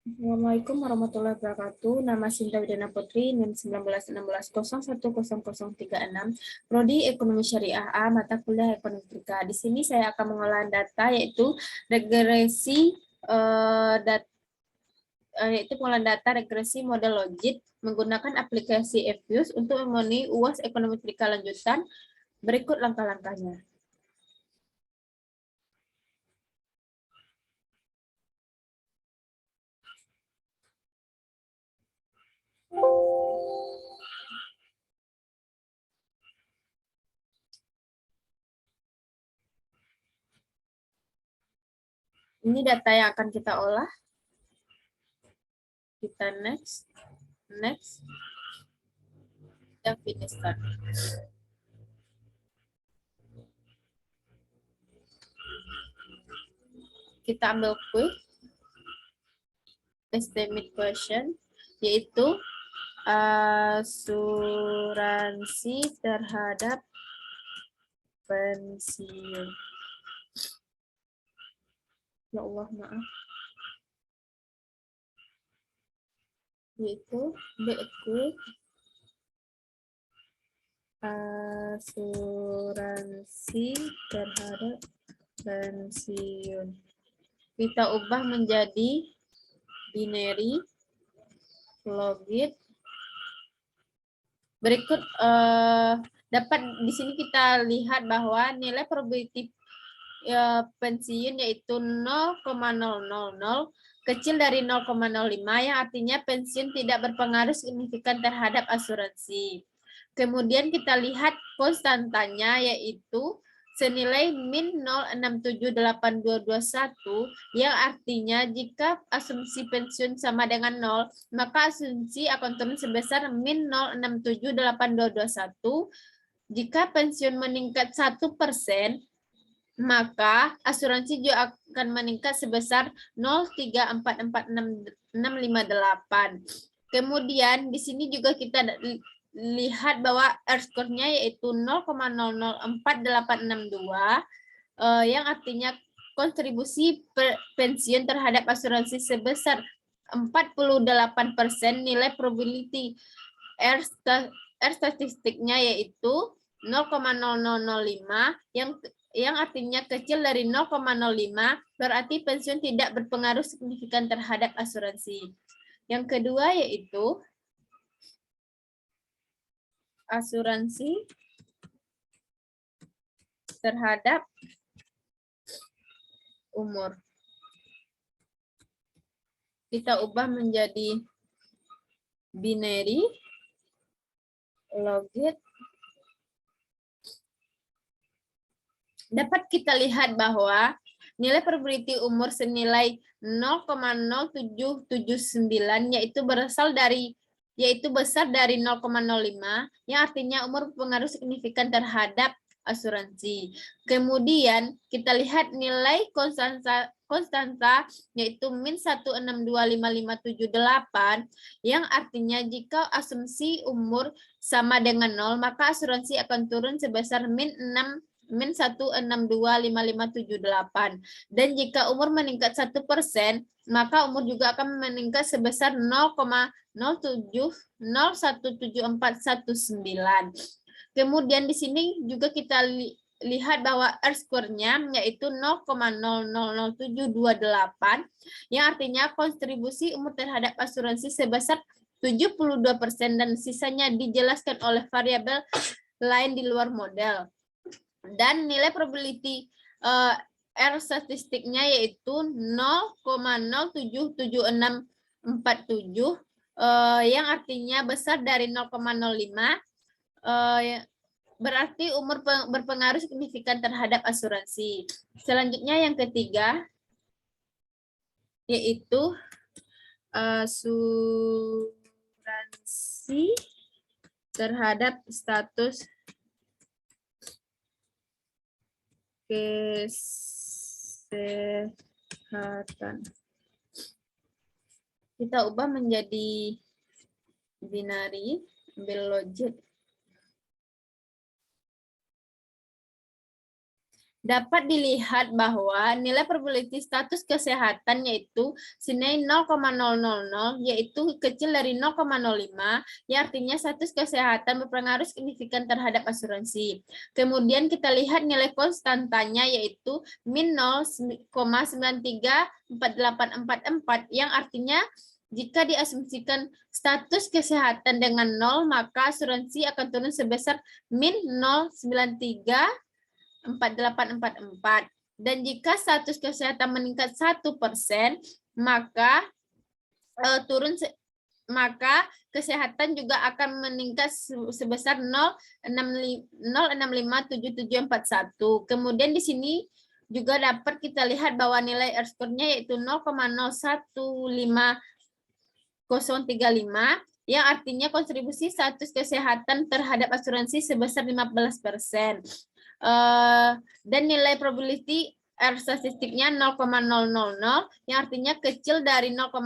Assalamualaikum warahmatullahi wabarakatuh. Nama Sinta Widana Putri, NIM 1916011036, Prodi Ekonomi Syariah A, mata kuliah Ekonometrika. Di sini saya akan mengolah data yaitu regresi yaitu pengolahan data regresi model logit menggunakan aplikasi Fuse untuk memenuhi UAS Ekonometrika lanjutan. Berikut langkah-langkahnya. Ini data yang akan kita olah. Kita next, dan finish start. Kita ambil quick estimate question, yaitu asuransi terhadap pensiun. Ya Allah, maaf. Yaitu quick asuransi terhadap pensiun. Kita ubah menjadi binary logit. Berikut dapat di sini kita lihat bahwa nilai probability pensiun yaitu 0,000 kecil dari 0,05 yang artinya pensiun tidak berpengaruh signifikan terhadap asuransi. Kemudian kita lihat konstantanya yaitu senilai min 0,678221 yang artinya jika asumsi pensiun sama dengan 0, maka asumsi akan turun sebesar min 0,678221. Jika pensiun meningkat 1%, maka asuransi juga akan meningkat sebesar 0,344658. Kemudian di sini juga kita lihat bahwa R-score-nya yaitu 0,004862 yang artinya kontribusi pensiun terhadap asuransi sebesar 48% nilai probability R statistiknya yaitu 0,0005 yang artinya kecil dari 0,05 berarti pensiun tidak berpengaruh signifikan terhadap asuransi. Yang kedua yaitu asuransi terhadap umur. Kita ubah menjadi binary logit. Dapat kita lihat bahwa nilai probability umur senilai 0,0779 yaitu besar dari 0,05 yang artinya umur berpengaruh signifikan terhadap asuransi. Kemudian kita lihat nilai konstanta yaitu min 1625578 yang artinya jika asumsi umur sama dengan 0 maka asuransi akan turun sebesar min 1625578. Dan jika umur meningkat 1%, maka umur juga akan meningkat sebesar 0,0174119. Kemudian di sini juga kita lihat bahwa R-score-nya yaitu 0,000728 yang artinya kontribusi umur terhadap asuransi sebesar 72% dan sisanya dijelaskan oleh variabel lain di luar model. Dan nilai probability R statistiknya yaitu 0,077647 yang artinya besar dari 0,05 berarti umur berpengaruh signifikan terhadap asuransi. Selanjutnya yang ketiga yaitu asuransi terhadap status kesehatan. Kita ubah menjadi binary, ambil logit. dapat dilihat bahwa nilai probability status kesehatan yaitu senilai 0,000 yaitu kecil dari 0,05 yang artinya status kesehatan berpengaruh signifikan terhadap asuransi. Kemudian kita lihat nilai konstantanya yaitu min 0,934844 yang artinya jika diasumsikan status kesehatan dengan 0 maka asuransi akan turun sebesar min 0,934844. Dan jika status kesehatan meningkat 1%, maka kesehatan juga akan meningkat sebesar 0,657741. Kemudian di sini juga dapat kita lihat bahwa nilai R-score-nya yaitu 0,015035 yang artinya kontribusi status kesehatan terhadap asuransi sebesar 15%. Dan nilai probability R statistiknya 0,000 yang artinya kecil dari 0,05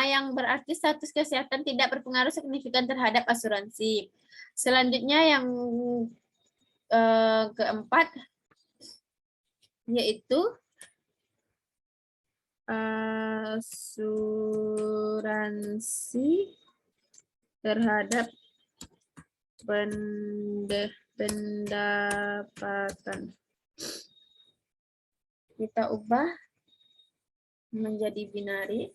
yang berarti status kesehatan tidak berpengaruh signifikan terhadap asuransi. Selanjutnya yang keempat yaitu asuransi terhadap pendapatan. Kita ubah menjadi binari.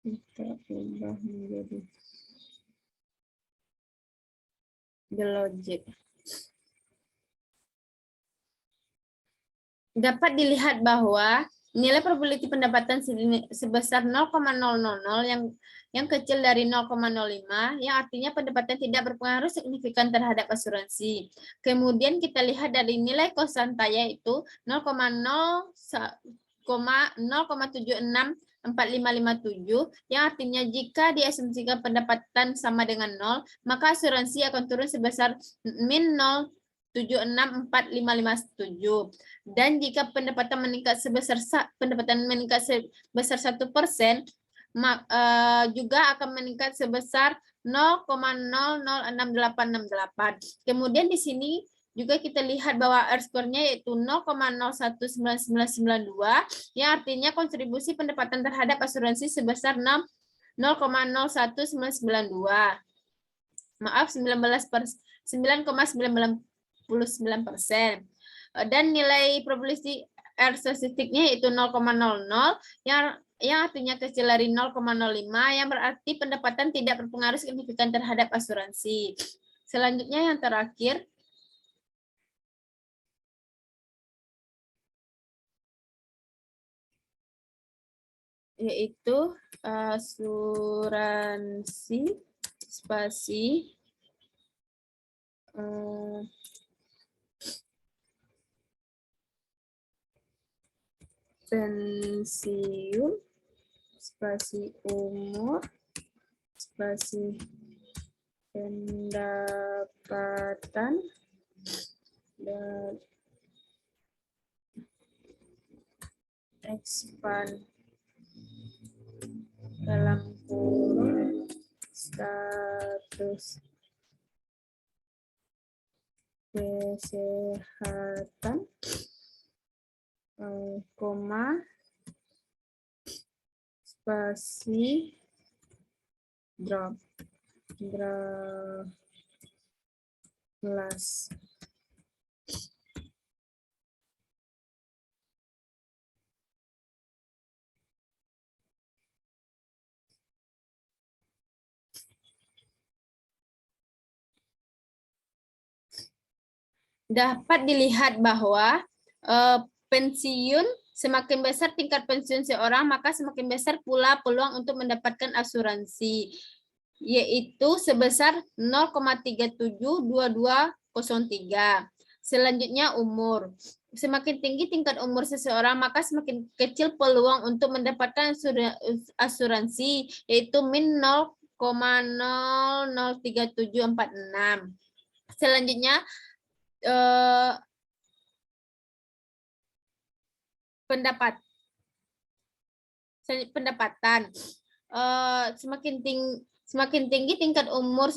Kita ubah menjadi the logic. Dapat dilihat bahwa nilai probability pendapatan sebesar 0,000 yang kecil dari 0,05 yang artinya pendapatan tidak berpengaruh signifikan terhadap asuransi. Kemudian kita lihat dari nilai konstanta yaitu 0,764557 yang artinya jika diasumsikan pendapatan sama dengan 0 maka asuransi akan turun sebesar min 0,764557. Dan jika pendapatan meningkat sebesar 1%, juga akan meningkat sebesar 0,006868. Kemudian di sini juga kita lihat bahwa R-score-nya yaitu 0,019992 yang artinya kontribusi pendapatan terhadap asuransi sebesar 0,019992. Maaf, 9,99%. Dan nilai probability R statistiknya yaitu 0,00 yang artinya kecil dari 0,05 yang berarti pendapatan tidak berpengaruh signifikan terhadap asuransi. Selanjutnya yang terakhir yaitu asuransi spasi pensiun, spasi umur, spasi pendapatan, dan expand dalam kurung status kesehatan, koma, spasi drop kelas. Dapat dilihat bahwa pensiun semakin besar tingkat pensiun seorang, maka semakin besar pula peluang untuk mendapatkan asuransi, yaitu sebesar 0,372203. Selanjutnya umur. Semakin tinggi tingkat umur seseorang, maka semakin kecil peluang untuk mendapatkan asuransi, yaitu min 0,003746. Selanjutnya pendapatan. Semakin tinggi tingkat umur,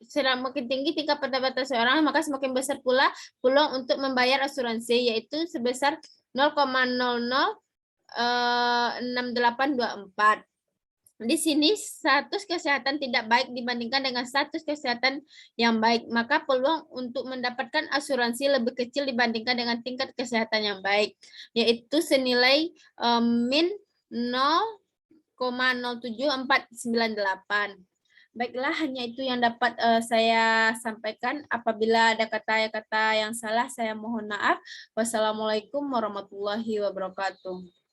semakin tinggi tingkat pendapatan seorang, maka semakin besar pula peluang untuk membayar asuransi, yaitu sebesar 0,006824. Di sini status kesehatan tidak baik dibandingkan dengan status kesehatan yang baik, maka peluang untuk mendapatkan asuransi lebih kecil dibandingkan dengan tingkat kesehatan yang baik, yaitu senilai min 0,07498. Baiklah, hanya itu yang dapat saya sampaikan. Apabila ada kata-kata yang salah, saya mohon maaf. Wassalamualaikum warahmatullahi wabarakatuh.